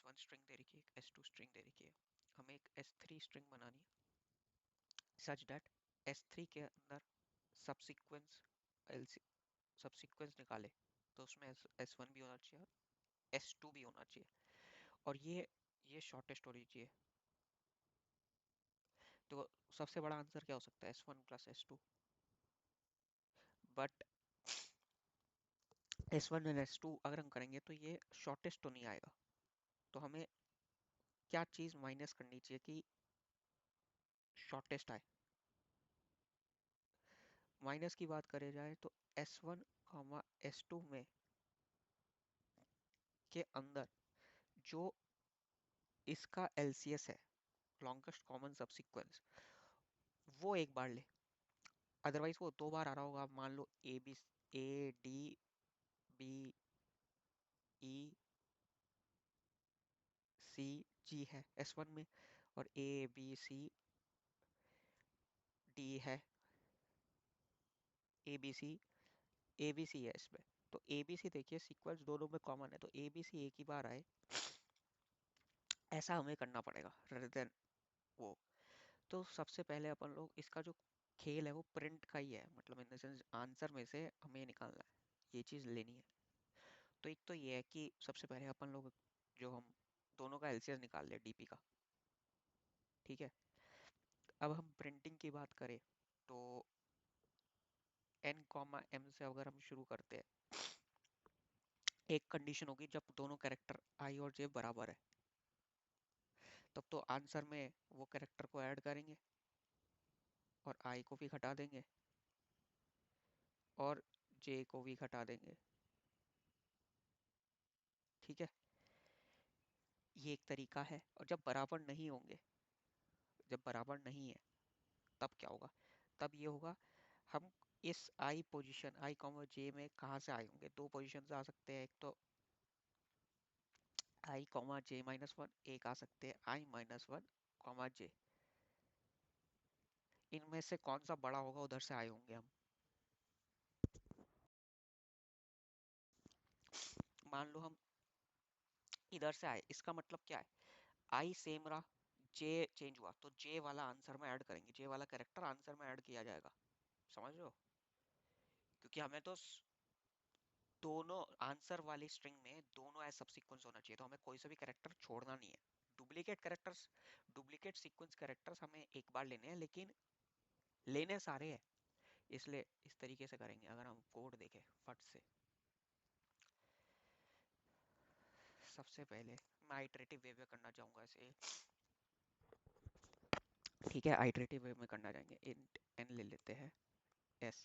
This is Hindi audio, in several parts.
S1 स्ट्रिंग दे रखी है, एक S2 स्ट्रिंग दे रखी है। हमें एक S3 स्ट्रिंग बनानी है सच दैट S3 के अंदर सबसीक्वेंस सबसीक्वेंस निकाले, तो उसमें S1 भी होना चाहिए और S2 भी होना चाहिए, और ये शॉर्टेस्ट होनी चाहिए। तो सबसे बड़ा आंसर क्या हो सकता है? S1 plus S2। But S1 and S2 अगर हम करेंगे तो ये शॉर्टेस्ट तो नहीं आएगा। तो हमें क्या चीज़ माइनस करनी चाहिए कि शॉर्टेस्ट आए? माइनस की बात करे जाए तो S1 S2 में के अंदर जो इसका LCS है, लॉन्गेस्ट कॉमन सबसीक्वेंस, वो एक बार ले। अदरवाइज वो दो बार आ रहा होगा। मान लो ABCE, C G है S1 में, और ABCD है, ABC है इसमें। तो ABC देखिए सीक्वेंस दोनों में कॉमन है, तो ABC एक ही बार आए ऐसा हमें करना पड़ेगा rather than वो। तो सबसे पहले अपन लोग इसका जो खेल है वो प्रिंट का ही है, मतलब इन द सेंस आंसर में से हमें ये निकालना है, ये चीज़ लेनी है। तो एक तो ये है कि सबसे पहले अपन लोग जो हम दोनों का LCS निकाल ले DP का, ठीक है। अब हम प्रिंटिंग की बात करें तो N, M से अगर हम शुरू करते हैं, एक कंडीशन होगी जब दोनों कैरेक्टर I और J बराबर है, तब तो आंसर में वो कैरेक्टर को ऐड करेंगे और I को भी घटा देंगे और J को भी घटा देंगे, ठीक है। ये एक तरीका है। और जब बराबर नहीं होंगे, जब बराबर नहीं है, तब क्या होगा? तब ये होगा, हम इस I पोजीशन I, J में कहाँ से आए होंगे? दो पोजीशन से आ सकते हैं। एक तो I, J-1, एक आ सकते हैं I-1, J। इनमें से कौन सा बड़ा होगा, उधर से आए होंगे हम। मान लो हम इधर से आए, इसका मतलब क्या है? I सेम रहा, J चेंज हुआ, तो J वाला आंसर में ऐड करेंगे, J वाला कैरेक्टर आंसर में ऐड किया जाएगा। समझ रहे हो? क्योंकि हमें तो दोनों आंसर वाली स्ट्रिंग में दोनों एज सब्सीक्वेंस होना चाहिए, तो हमें कोई सा भी कैरेक्टर छोड़ना नहीं है। डुप्लीकेट सीक्वेंस कैरेक्टर्स हमें एक बार लेने हैं, लेकिन लेने सारे हैं, इसलिए इस तरीके से करेंगे। अगर हम कोड देखें फट से, सबसे पहले मैं आइटरेटिव वे में करना चाहूँगा इसे, ठीक है। आइटरेटिव वे में करना चाहेंगे। इंट n ले लेते हैं s,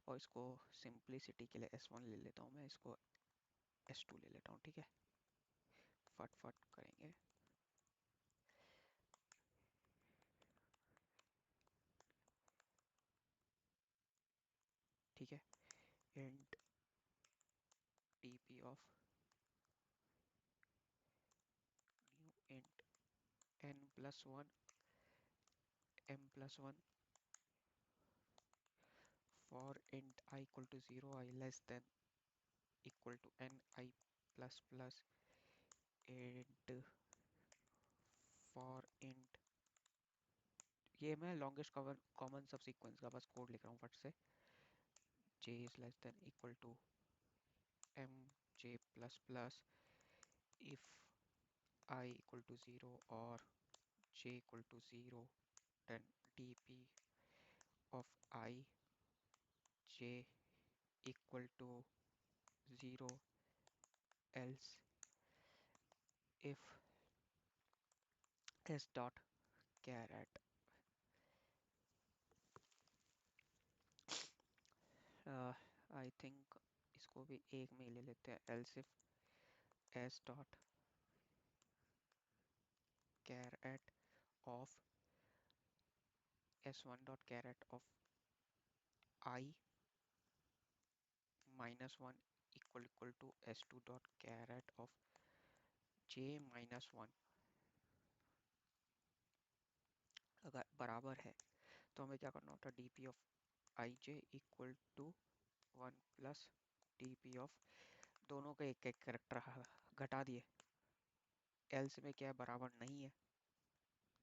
और इसको सिंप्लिसिटी के लिए S1 ले लेता हूँ मैं, इसको S2 ले लेता हूँ, ठीक है। फट फट करेंगे, ठीक है। Int dp of new int n+1 m+1 for int I equal to 0, I less than equal to n, I plus plus int for int। ये मैं लॉन्गेस्ट कॉमन सब सीक्वेंस का बस कोड लिख रहा हूँ फट से। j is less than equal to m j plus plus if I equal to 0 or j equal to 0, then dp of I j equal to 0, else if s dot char at I think इसको भी एक में ही ले लेते हैं, else if S dot char at of S1 dot char at of I-1 equal to S2 dot char at of J-1 अगर बराबर है तो हमें क्या करना होता है? dp of ij equal to 1 plus dp of, दोनों के एक एक करेक्टर घटा दिए, एल्स में क्या है, बराबर नहीं है,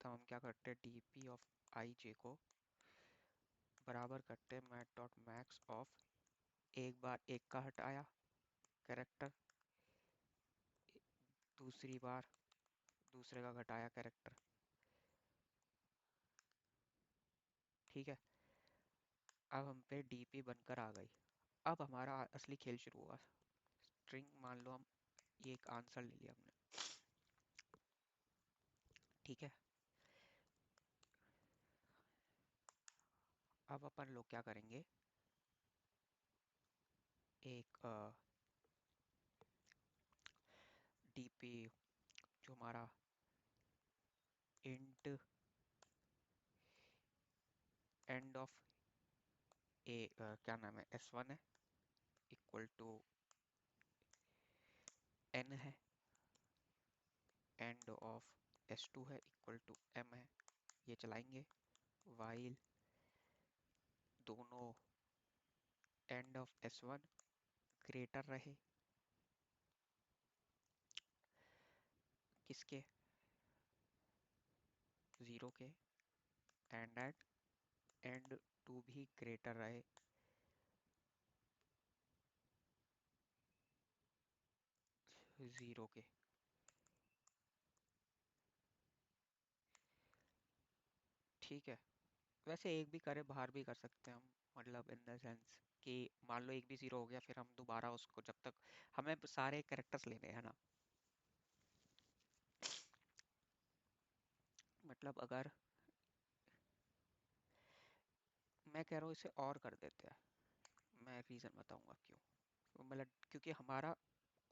तो हम क्या करते हैं, डी पी ऑफ आई जे को बराबर करते हैं मैट डॉट मैक्स ऑफ, एक बार एक का हटाया कैरेक्टर, दूसरी बार दूसरे का घटाया कैरेक्टर। ठीक है, अब हम पे डीपी बनकर आ गई। अब हमारा असली खेल शुरू हुआ। स्ट्रिंग मान लो हम, ये एक आंसर ले लिया हमने। ठीक है, अब अपन लोग क्या करेंगे, एक डीपी जो हमारा इंट एंड ऑफ ए, क्या नाम है, S1 है, इक्वल टू n है, एंड ऑफ S2 है, इक्वल टू m है। ये चलाएंगे वाइल दोनों एंड ऑफ S1 ग्रेटर रहे किसके, 0 के, एंड एट एंड टू भी ग्रेटर रहे 0 के। ठीक है, वैसे एक भी करे बाहर भी कर सकते हैं हम, मतलब इन द सेंस कि मान लो एक भी 0 हो गया, फिर हम दोबारा उसको, जब तक हमें सारे कैरेक्टर्स लेने हैं ना, मतलब अगर मैं कह रहा हूँ इसे और कर देते हैं, मैं रीज़न बताऊंगा क्यों। मतलब क्योंकि हमारा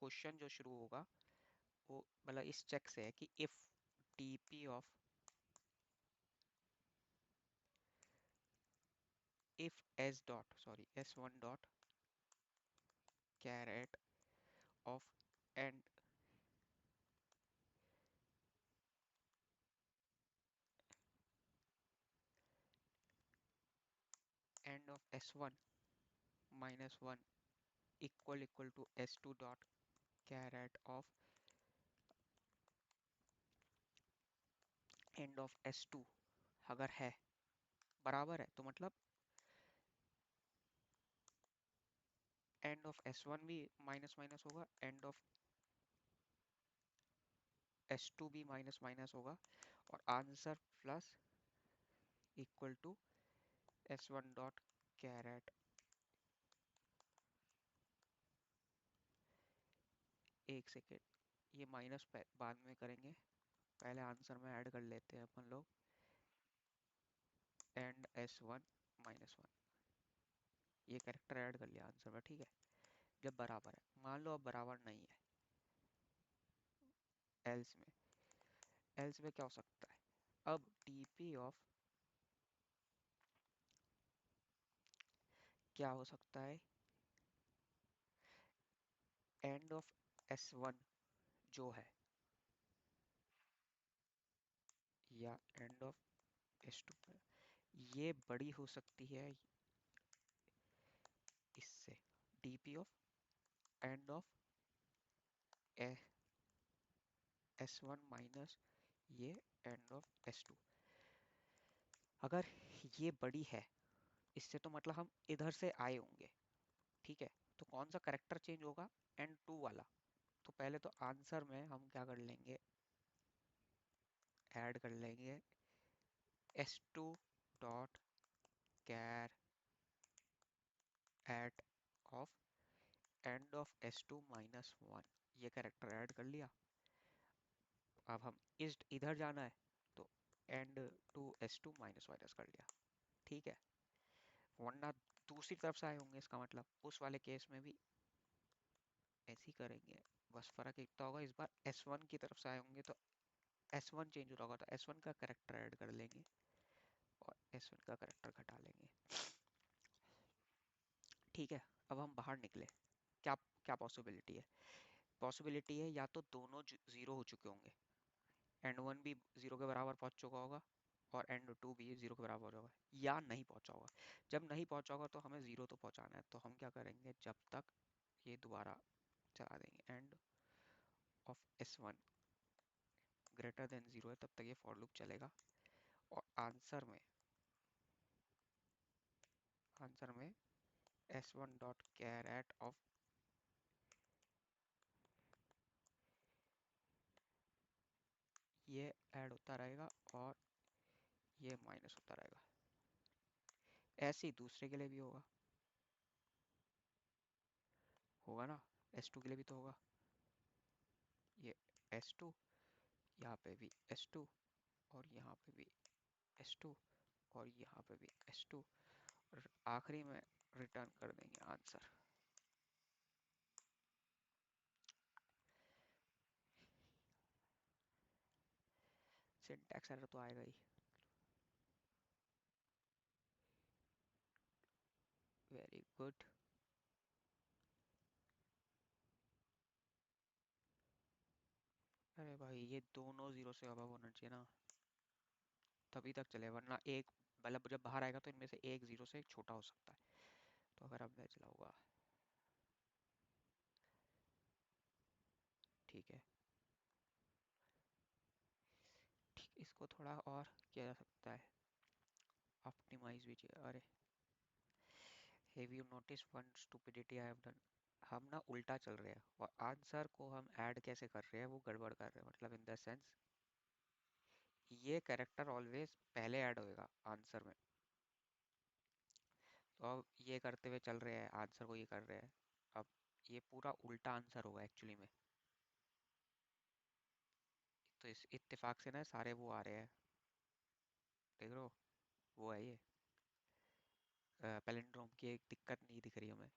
क्वेश्चन जो शुरू होगा वो मतलब इस चेक से है कि if DP of, if S dot sorry S1 dot char at of end end of S1 minus one equal to S2 dot char at of end of S2 अगर है, बराबर है, तो मतलब एंड ऑफ S1 भी माइनस माइनस होगा, एंड ऑफ S2 भी माइनस माइनस होगा, और answer plus equal to S1 dot char at. एक सेकेंड, ये माइनस बाद में करेंगे, पहले आंसर में ऐड कर लेते हैं अपन लोग, एंड S1 माइनस वन, ये कैरेक्टर ऐड कर लिया आंसर में। ठीक है, जब बराबर है, मान लो अब बराबर नहीं है, एल्स में, एल्स में क्या हो सकता है, अब डीपी ऑफ क्या हो सकता है, एंड ऑफ S1 जो है, या एंड ऑफ S2, ये बड़ी हो सकती है इससे, DP of end of S1 minus ये एंड ऑफ S2। अगर ये बड़ी है इससे, तो मतलब हम इधर से आए होंगे। ठीक है, तो कौन सा करेक्टर चेंज होगा, एंड टू वाला। तो पहले तो आंसर में हम क्या कर लेंगे, ऐड कर लेंगे S2 dot char at of end of S2 minus one, ये करेक्टर ऐड कर लिया। अब हम इस इधर जाना है, तो and to S2 minus minus कर लिया। ठीक है, वरना दूसरी तरफ से आए होंगे, इसका मतलब उस वाले केस में भी ऐसे ही करेंगे। बस फर्क इतना होगा, इस बार S1 की तरफ से आए होंगे तो S1 चेंज हो रहा होगा, तो S1 का करेक्टर ऐड कर लेंगे और S1 का करेक्टर घटा लेंगे। ठीक है, अब हम बाहर निकले, क्या क्या पॉसिबिलिटी है, पॉसिबिलिटी है या तो दोनों जीरो हो चुके होंगे, एंड वन भी जीरो के बराबर पहुंच चुका होगा और एंड टू भी जीरो के बराबर होगा, या नहीं पहुंचा होगा। जब नहीं पहुंचा होगा तो हमें जीरो तो पहुंचाना है, तो हम क्या करेंगे, जब तक ये दोबारा चला देंगे, and of S1 greater than 0 है तब तक ये फॉर लूप चलेगा। और आंसर में s1 डॉट कैरेट ऑफ ये ऐड होता रहेगा और ये माइनस होता रहेगा। ऐसे ही दूसरे के लिए भी होगा, होगा ना, s2 के लिए भी तो होगा। ये s2, यहाँ पे भी s2, और यहाँ पे भी s2, और यहाँ पे भी s2, और आखिरी में रिटर्न कर देंगे आंसर। सिंटैक्स एरर तो आएगा ही। Very good. अरे भाई ये दोनों जीरो से अबव होना चाहिए ना, तभी तक चले, वरना एक मतलब जब बाहर आएगा तो इनमें से एक जीरो से छोटा हो सकता है। तो अगर अब मैं चलाऊंगा, ठीक है, ठीक, इसको थोड़ा और किया जा सकता है, ऑप्टिमाइज भी चाहिए। अरे have you notice one stupidity I have done, हम ना उल्टा चल रहे हैं और आंसर को हम ऐड कैसे कर रहे हैं वो गड़बड़ कर रहे हैं, मतलब इन द सेंस ये कैरेक्टर ऑलवेज पहले ऐड होएगा आंसर में। तो अब ये करते हुए चल रहे हैं, आंसर को ये कर रहे हैं, अब ये पूरा उल्टा आंसर होगा एक्चुअली में। तो इस इत्तेफाक से ना सारे वो आ रहे हैं, देख रहे हो, वो है ये पैलिंड्रोम की एक दिक्कत नहीं दिख रही हमें।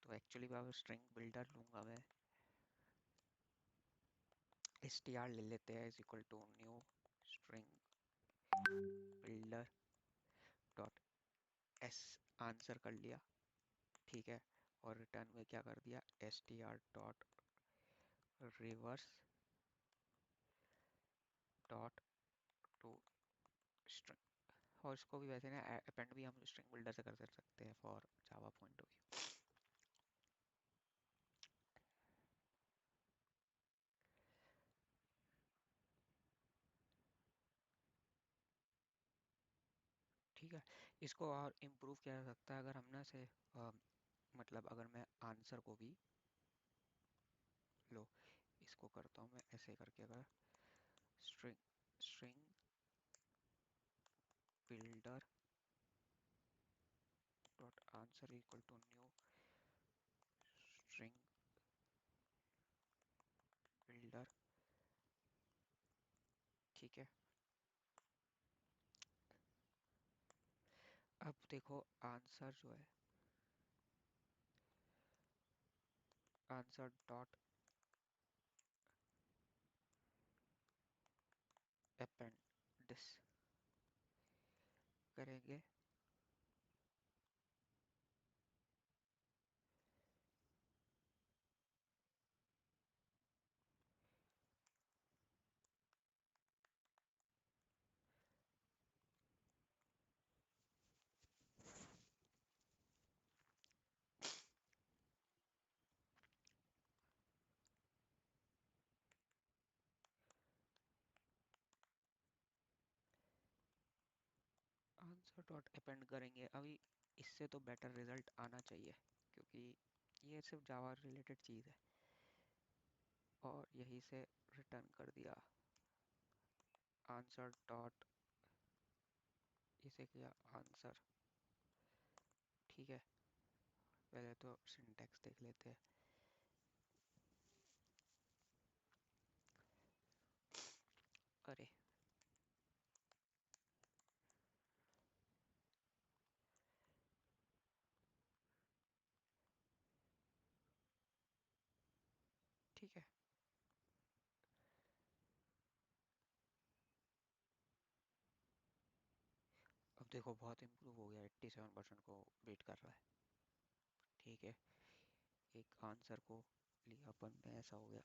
तो एक्चुअली मैं स्ट्रिंग बिल्डर लूंगा, मैं str ले लेते हैं is equal to new string builder dot S, answer कर लिया, ठीक है, और रिटर्न में क्या कर दिया, str dot reverse dot to string. और इसको भी वैसे ना अपेंड भी हम स्ट्रिंग बिल्डर से कर सकते हैं for Java point of view. ठीक है, इसको और इम्प्रूव किया जा सकता है अगर हम ना से मतलब अगर मैं आंसर को भी लो, इसको करता हूँ मैं ऐसे करके, अगर string string builder dot answer equal to new string builder, ठीक है। अब देखो आंसर जो है, आंसर डॉट अपेंडिस करेंगे, आंसर डॉट अपेंड करेंगे। अभी इससे तो बेटर रिजल्ट आना चाहिए, क्योंकि ये सिर्फ जावा रिलेटेड चीज़ है। और यही से रिटर्न कर दिया आंसर डॉट, इसे किया आंसर, ठीक है। पहले तो सिंटैक्स देख लेते हैं। अरे ठीक है, अब देखो बहुत इम्प्रूव हो गया, 87% को बीट कर रहा है, ठीक है। एक आंसर को लिया अपन ने, ऐसा हो गया।